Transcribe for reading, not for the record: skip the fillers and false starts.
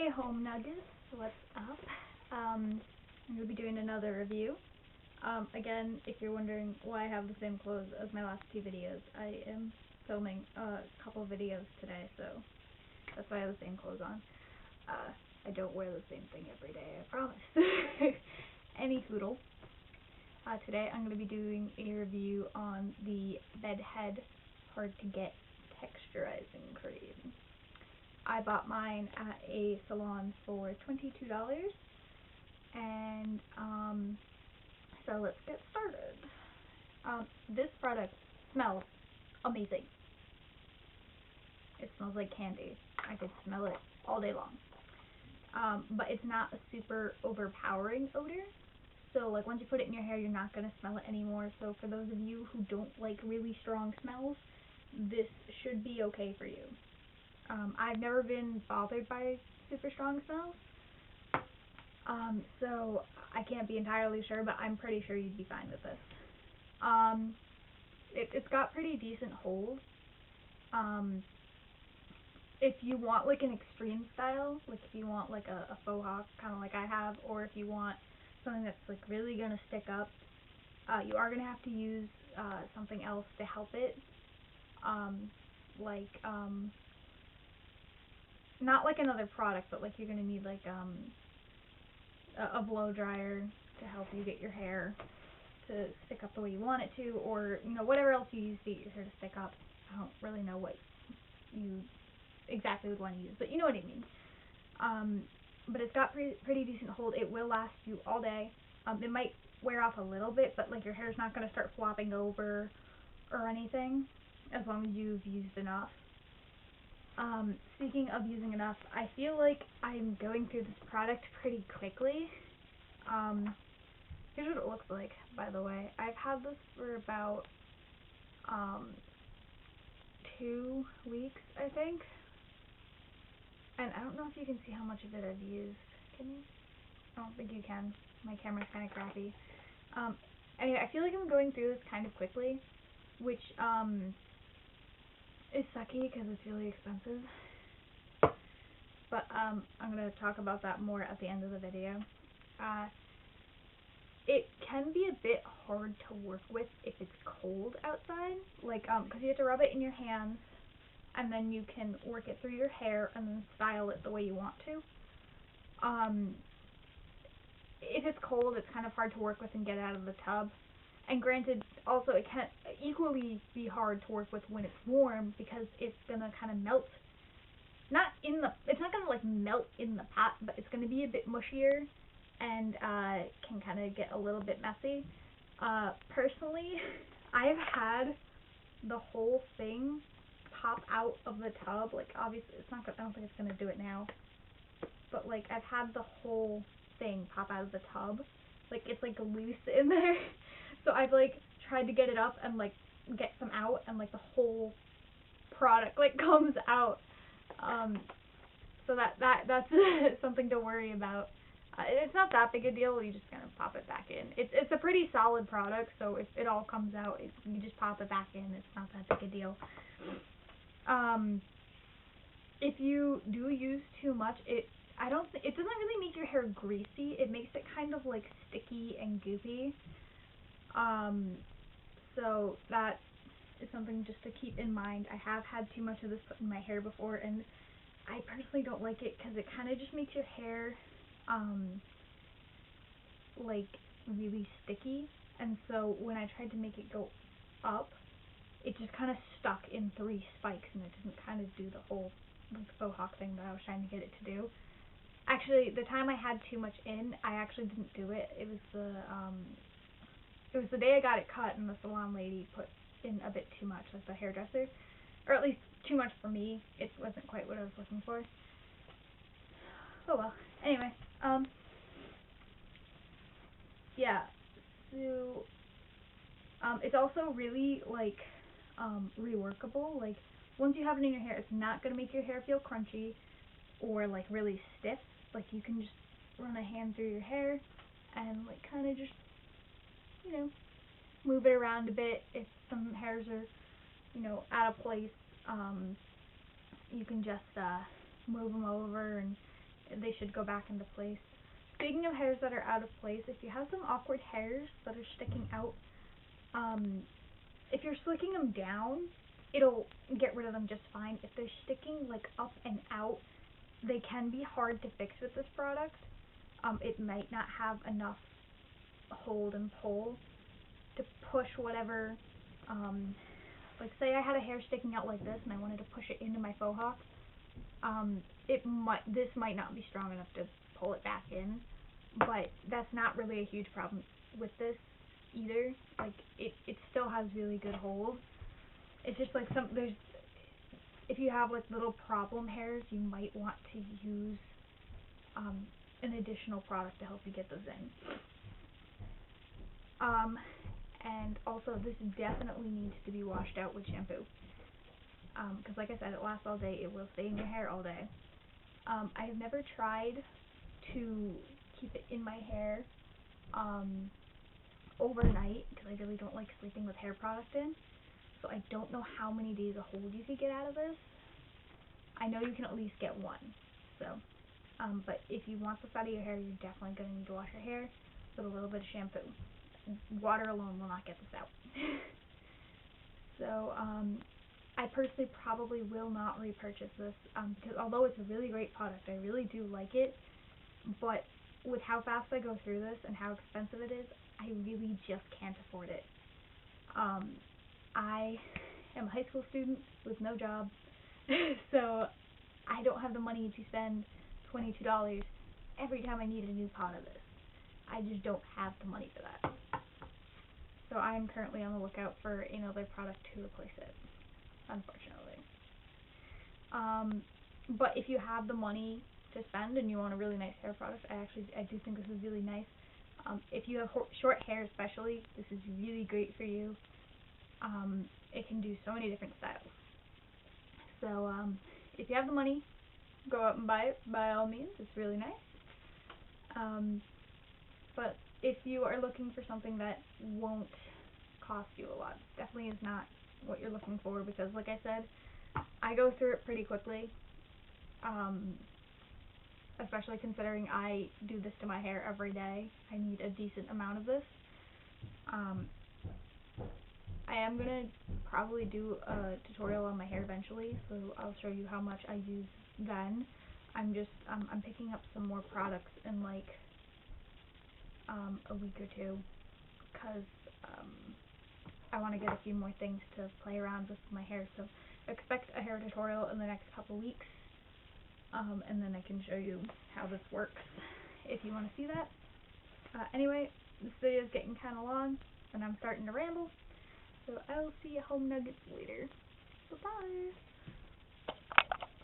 Hey home nuggets, what's up? I'm going to be doing another review. Again, if you're wondering why I have the same clothes as my last two videos, I am filming a couple videos today, so that's why I have the same clothes on. I don't wear the same thing every day, I promise. Any hoodle. Today I'm going to be doing a review on the Bedhead Hard to Get Texturizing Cream. I bought mine at a salon for $22, and so let's get started. This product smells amazing. It smells like candy. I could smell it all day long. But it's not a super overpowering odor. So like once you put it in your hair, you're not going to smell it anymore. So for those of you who don't like really strong smells, this should be okay for you. I've never been bothered by super strong smells, so I can't be entirely sure, but I'm pretty sure you'd be fine with this. It's got pretty decent hold. If you want like an extreme style, like if you want like a faux hawk, kind of like I have, or if you want something that's like really gonna stick up, you are gonna have to use something else to help it, not like another product, but like you're gonna need like a blow dryer to help you get your hair to stick up the way you want it to, or you know, whatever else you use to get your hair to stick up. I don't really know what you exactly would want to use, but you know what I mean. But it's got pretty decent hold. It will last you all day. It might wear off a little bit, but like your hair's not gonna start flopping over or anything as long as you've used enough. Speaking of using enough, I feel like I'm going through this product pretty quickly. Here's what it looks like, by the way. I've had this for about 2 weeks, I think. And I don't know if you can see how much of it I've used. Can you? I don't think you can. My camera's kind of crappy. Anyway, I feel like I'm going through this kind of quickly, which is sucky because it's really expensive. But I'm going to talk about that more at the end of the video. It can be a bit hard to work with if it's cold outside, like because you have to rub it in your hands, and then you can work it through your hair and then style it the way you want to. If it's cold, it's kind of hard to work with and get out of the tub. And granted, also it can equally be hard to work with when it's warm because it's gonna kind of melt. It's not gonna like melt in the pot, but it's gonna be a bit mushier and can kind of get a little bit messy. Personally, I've had the whole thing pop out of the tub. Like obviously, it's not. I don't think it's gonna do it now. But like I've had the whole thing pop out of the tub. Like it's like loose in there. So I've like tried to get it up and like get some out, and like the whole product like comes out. So that's something to worry about. It's not that big a deal. You just kind of pop it back in. It's a pretty solid product, so if it all comes out, you just pop it back in. It's not that big a deal. If you do use too much, it doesn't really make your hair greasy. It makes it kind of like sticky and goopy. So that is something just to keep in mind. I have had too much of this put in my hair before, and I personally don't like it because it kind of just makes your hair like really sticky. And so when I tried to make it go up, it just kind of stuck in 3 spikes, and it didn't kind of do the whole like faux hawk thing that I was trying to get it to do. Actually, the time I had too much in, I actually didn't do it. It was the day I got it cut, and the salon lady put in a bit too much, like the hairdresser, or at least too much for me. It wasn't quite what I was looking for. Oh well. Anyway, yeah. So it's also really like reworkable. Like once you have it in your hair, it's not gonna make your hair feel crunchy or like really stiff. Like you can just run a hand through your hair and like kind of just, you know, move it around a bit. If some hairs are, you know, out of place, you can just move them over and they should go back into place. Speaking of hairs that are out of place, if you have some awkward hairs that are sticking out, if you're slicking them down, it'll get rid of them just fine. If they're sticking like up and out, they can be hard to fix with this product. It might not have enough hold and pull to push whatever, like say I had a hair sticking out like this and I wanted to push it into my faux hawk, this might not be strong enough to pull it back in, but that's not really a huge problem with this either. Like it still has really good hold. It's just like if you have like little problem hairs, you might want to use an additional product to help you get those in. And also this definitely needs to be washed out with shampoo. Because like I said, it lasts all day, it will stay in your hair all day. I have never tried to keep it in my hair overnight, because I really don't like sleeping with hair product in. So I don't know how many days of hold you could get out of this. I know you can at least get one. So, but if you want this out of your hair, you're definitely going to need to wash your hair with a little bit of shampoo. Water alone will not get this out. So, I personally probably will not repurchase this, because although it's a really great product, I really do like it, but with how fast I go through this and how expensive it is, I really just can't afford it. I am a high school student with no job, so I don't have the money to spend $22 every time I need a new pot of this. I just don't have the money for that. So I am currently on the lookout for another product to replace it, unfortunately. But if you have the money to spend and you want a really nice hair product, I do think this is really nice. If you have short hair especially, this is really great for you. It can do so many different styles. So if you have the money, go out and buy it by all means. It's really nice. But if you are looking for something that won't cost you a lot, definitely is not what you're looking for, because like I said, I go through it pretty quickly, especially considering I do this to my hair every day. I need a decent amount of this. I am going to probably do a tutorial on my hair eventually, so I'll show you how much I use then. I'm picking up some more products in like a week or two, because I want to get a few more things to play around with my hair, so expect a hair tutorial in the next couple weeks, and then I can show you how this works if you want to see that. Anyway, this video is getting kind of long, and I'm starting to ramble, so I'll see you home nuggets later. Bye-bye!